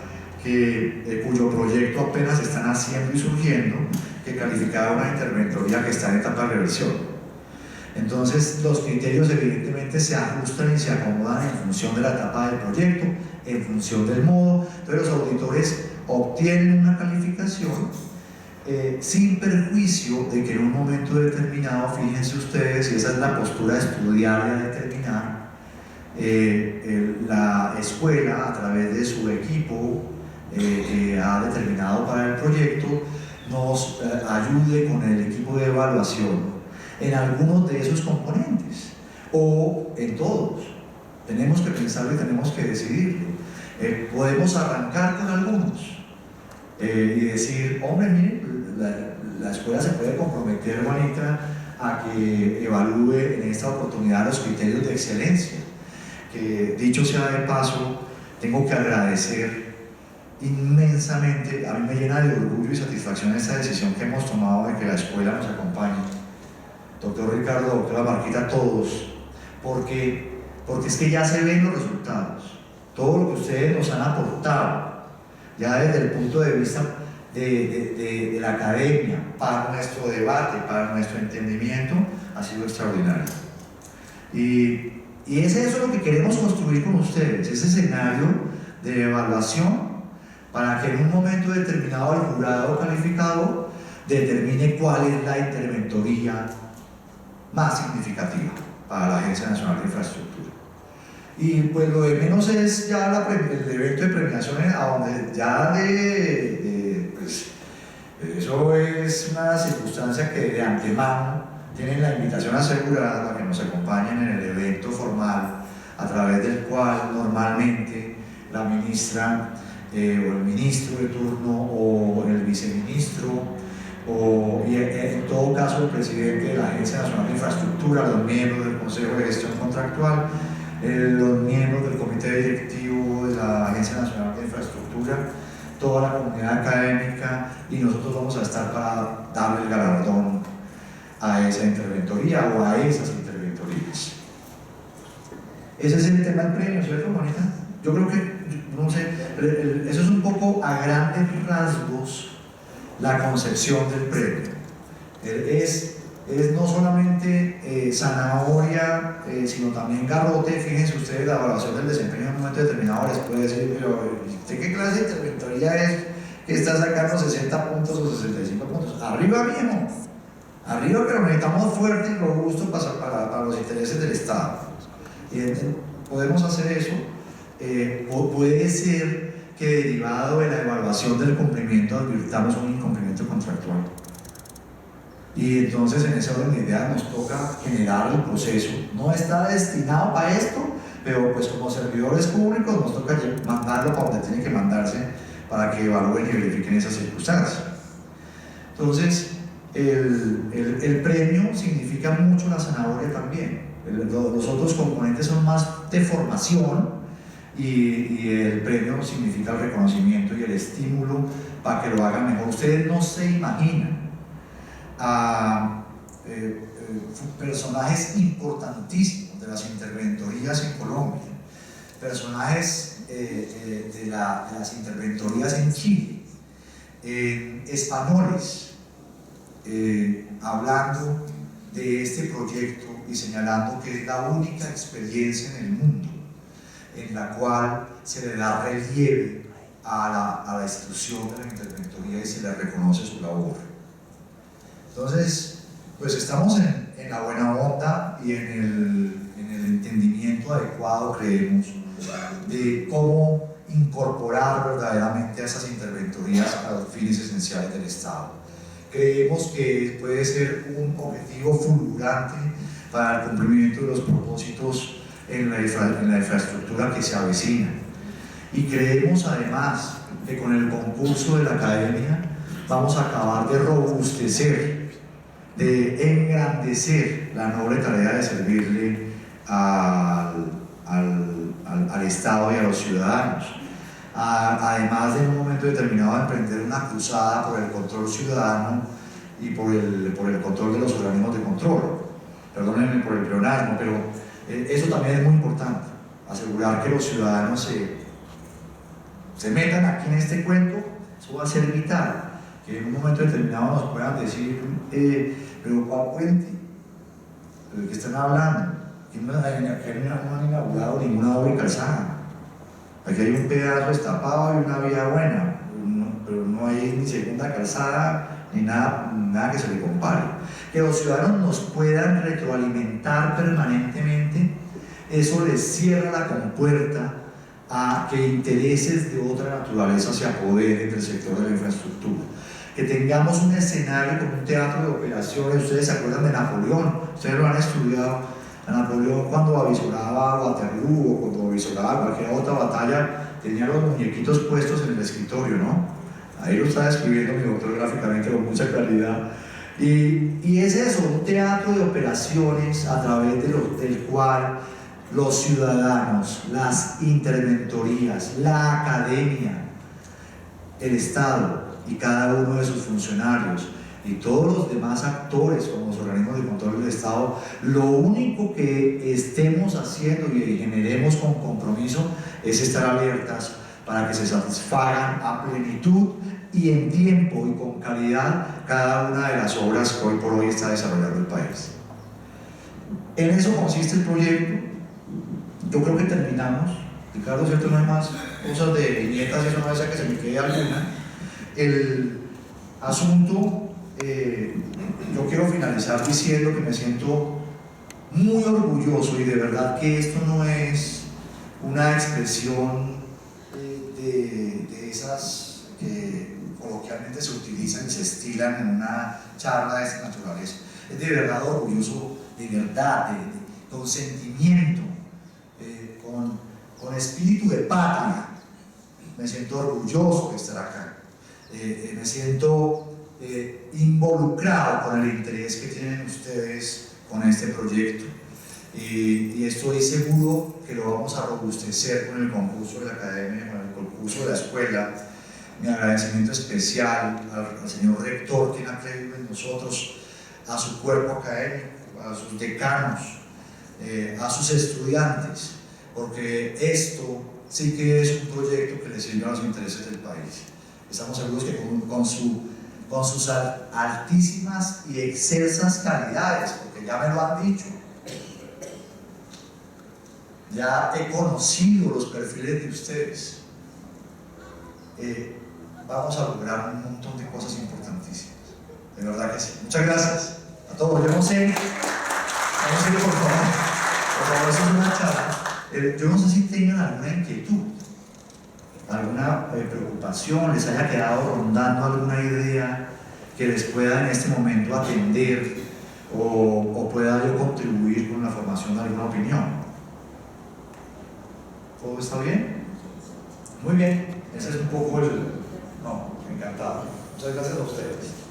cuyo proyecto apenas están haciendo y surgiendo, que calificar una interventoría que está en etapa de reversión. Entonces los criterios evidentemente se ajustan y se acomodan en función de la etapa del proyecto, en función del modo. Entonces los auditores obtienen una calificación sin perjuicio de que en un momento determinado, fíjense ustedes, y esa es la postura de estudiar y a determinar, la escuela, a través de su equipo que ha determinado para el proyecto, nos ayude con el equipo de evaluación en algunos de esos componentes o en todos. Tenemos que pensarlo y tenemos que decidirlo. Podemos arrancar con algunos y decir, hombre, miren, la escuela se puede comprometer, Juanita, a que evalúe en esta oportunidad los criterios de excelencia, que dicho sea de paso, tengo que agradecer inmensamente, a mí me llena de orgullo y satisfacción esta decisión que hemos tomado de que la escuela nos acompañe, doctor Ricardo, doctora Marquita, todos, porque es que ya se ven los resultados, todo lo que ustedes nos han aportado, ya desde el punto de vista de la academia, para nuestro debate, para nuestro entendimiento, ha sido extraordinario. Y es eso lo que queremos construir con ustedes, ese escenario de evaluación, para que en un momento determinado el jurado calificado determine cuál es la interventoría más significativa para la Agencia Nacional de Infraestructura. Y pues lo de menos es ya el evento de premiaciones, a donde ya pues, eso es una circunstancia que de antemano tienen la invitación asegurada para que nos acompañen en el evento formal, a través del cual normalmente la ministra o el ministro de turno o el viceministro y en todo caso el presidente de la Agencia Nacional de Infraestructura, los miembros del Consejo de Gestión Contractual, los miembros del Comité Directivo de la Agencia Nacional de Infraestructura, toda la comunidad académica, y nosotros vamos a estar para darle el galardón a esa interventoría o a esas interventorías. Ese es el tema del premio, ¿cierto, Juanita? Yo creo que, no sé, eso es un poco a grandes rasgos la concepción del premio. Es es no solamente zanahoria, sino también garrote. Fíjense ustedes, la evaluación del desempeño en un momento determinado les puede decir, pero ¿de qué clase de interventoría es que está sacando 60 puntos o 65 puntos? Arriba mismo, arriba, pero necesitamos fuerte y robusto para los intereses del Estado. Y podemos hacer eso, o puede ser que derivado de la evaluación del cumplimiento advirtamos un incumplimiento contractual. Y entonces en ese orden de ideas nos toca generar el proceso. No está destinado para esto, pero pues como servidores públicos nos toca mandarlo para donde tiene que mandarse para que evalúen y verifiquen esas circunstancias. Entonces, el premio significa mucho la zanahoria también. Los otros componentes son más de formación y el premio significa el reconocimiento y el estímulo para que lo hagan mejor. Ustedes no se imaginan a personajes importantísimos de las interventorías en Colombia, personajes de las interventorías en Chile, españoles, hablando de este proyecto y señalando que es la única experiencia en el mundo en la cual se le da relieve a la institución de la interventoría y se le reconoce su labor. Entonces, pues estamos en la buena onda y en el entendimiento adecuado, creemos, de cómo incorporar verdaderamente a esas interventorías a los fines esenciales del Estado. Creemos que puede ser un objetivo fulgurante para el cumplimiento de los propósitos en la infraestructura que se avecina. Y creemos además que con el concurso de la academia vamos a acabar de robustecer, de engrandecer la noble tarea de servirle al Estado y a los ciudadanos. Además de en un momento determinado emprender una cruzada por el control ciudadano y por el control de los organismos de control. Perdónenme por el pleonasmo, pero eso también es muy importante, asegurar que los ciudadanos se metan aquí en este cuento. Eso va a ser vital, que en un momento determinado nos puedan decir, pero ¿cuál puente? ¿De qué están hablando? Aquí no han inaugurado ninguna obra y calzada. Aquí hay un pedazo destapado y una vía buena, pero no hay ni segunda calzada ni nada que se le compare. Que los ciudadanos nos puedan retroalimentar permanentemente, eso les cierra la compuerta a que intereses de otra naturaleza se apoderen del sector de la infraestructura. Que tengamos un escenario como un teatro de operaciones. Ustedes se acuerdan de Napoleón, ustedes lo han estudiado. A Napoleón, cuando avisoraba Waterloo o cuando avisoraba cualquier otra batalla, tenía los muñequitos puestos en el escritorio, ¿no? Ahí lo está describiendo mi doctor gráficamente con mucha claridad. Y es eso, un teatro de operaciones a través del cual los ciudadanos, las interventorías, la academia, el Estado y cada uno de sus funcionarios y todos los demás actores como los organismos de control del Estado, lo único que estemos haciendo y generemos con compromiso es estar alertas para que se satisfagan a plenitud y en tiempo y con calidad cada una de las obras que hoy por hoy está desarrollando el país. En eso consiste el proyecto. Yo creo que terminamos. Ricardo, ¿cierto? No hay más cosas de viñetas y eso, no desea que se me quede alguna. El asunto, yo quiero finalizar diciendo que me siento muy orgulloso y de verdad que esto no es una expresión de esas que coloquialmente se utilizan y se estilan en una charla de esta naturaleza. Es de verdad orgulloso, de verdad, con sentimiento, con espíritu de patria. Me siento orgulloso de estar acá. Me siento involucrado con el interés que tienen ustedes con este proyecto y estoy seguro que lo vamos a robustecer con el concurso de la academia, con el concurso de la escuela. Mi agradecimiento especial al señor rector, quien ha creído en nosotros, a su cuerpo académico, a sus decanos, a sus estudiantes, porque esto sí que es un proyecto que le sirve a los intereses del país. Estamos seguros que con su con sus altísimas y excelsas calidades, porque ya me lo han dicho. Ya he conocido los perfiles de ustedes. Vamos a lograr un montón de cosas importantísimas. De verdad que sí. Muchas gracias a todos. Yo no sé, por favor, eso es una charla. Yo no sé si tengan alguna inquietud, alguna preocupación, les haya quedado rondando alguna idea que les pueda en este momento atender o pueda yo contribuir con la formación de alguna opinión. ¿Todo está bien? Muy bien. Ese es un poco el... No, encantado. Muchas gracias a ustedes.